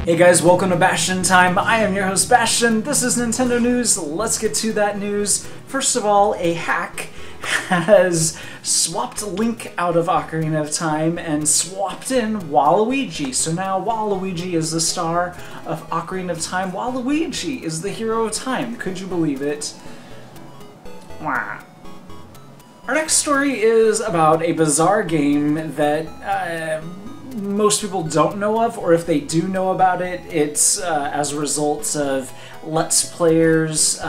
Hey guys, welcome to Bastion Time. I am your host Bastion. This is Nintendo News. Let's get to that news. First of all, a hack has swapped Link out of Ocarina of Time and swapped in Waluigi. So now Waluigi is the star of Ocarina of Time. Waluigi is the hero of time. Could you believe it? Wow. Our next story is about a bizarre game that most people don't know of, or if they do know about it, it's as a result of Let's Players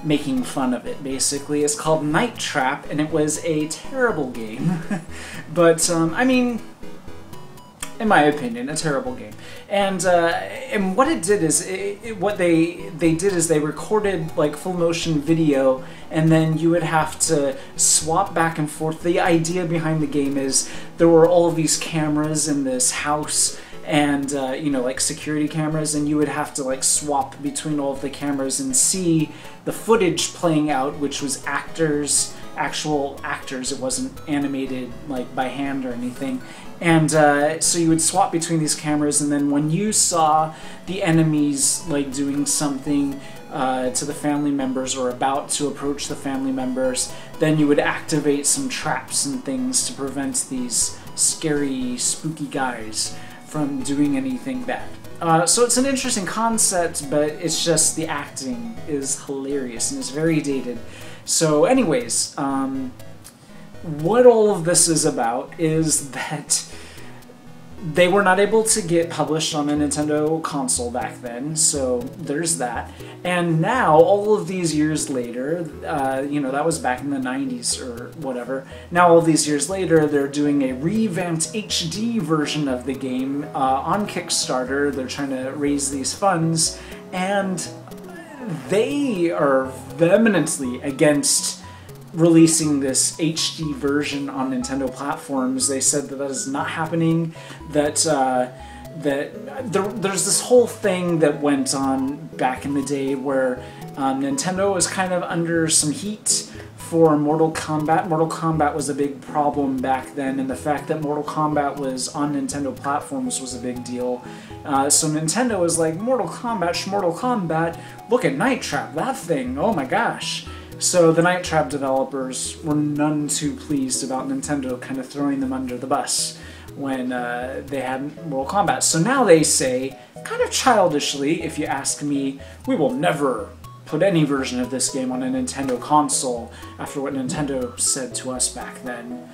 making fun of it, basically. It's called Night Trap, and it was a terrible game. But, I mean, in my opinion, a terrible game. And what it did is, what they did is they recorded like full motion video, and then you would have to swap back and forth. The idea behind the game is there were all of these cameras in this house, and you know, like security cameras, and you would have to like swap between all of the cameras and see the footage playing out, which was actual actors. It wasn't animated like by hand or anything. And so you would swap between these cameras, and then when you saw the enemies like doing something to the family members or about to approach the family members, then you would activate some traps and things to prevent these scary, spooky guys from doing anything bad. So it's an interesting concept, but it's just the acting is hilarious and it's very dated. So anyways, what all of this is about is that they were not able to get published on a Nintendo console back then, so there's that. And now, all of these years later, you know, that was back in the 90s or whatever, now all these years later, they're doing a revamped HD version of the game on Kickstarter. They're trying to raise these funds, and they are vehemently against releasing this HD version on Nintendo platforms. They said that is not happening, that there's this whole thing that went on back in the day where Nintendo was kind of under some heat for Mortal Kombat. Mortal Kombat was a big problem back then, and the fact that Mortal Kombat was on Nintendo platforms was a big deal. So Nintendo was like, Mortal Kombat, look at Night Trap, that thing, oh my gosh. So the Night Trap developers were none too pleased about Nintendo kind of throwing them under the bus when they had Mortal Kombat. So now they say, kind of childishly, if you ask me, we will never put any version of this game on a Nintendo console after what Nintendo said to us back then.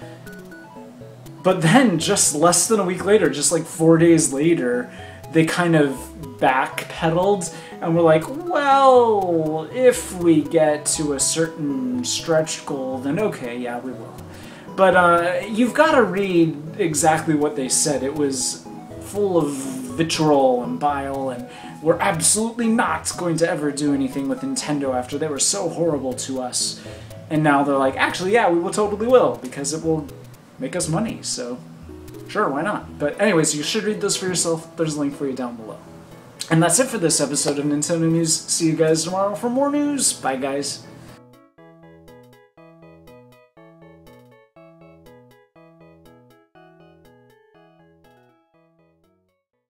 But then, just less than a week later, just like 4 days later, they kind of backpedaled and were like, well, if we get to a certain stretch goal, then okay, yeah, we will. But you've got to read exactly what they said. It was full of vitriol and bile, and we're absolutely not going to ever do anything with Nintendo after they were so horrible to us. And now they're like, actually, yeah, we will totally will, because it will make us money, so sure, why not? But anyways, you should read this for yourself. There's a link for you down below. And that's it for this episode of Nintendo News. See you guys tomorrow for more news. Bye, guys.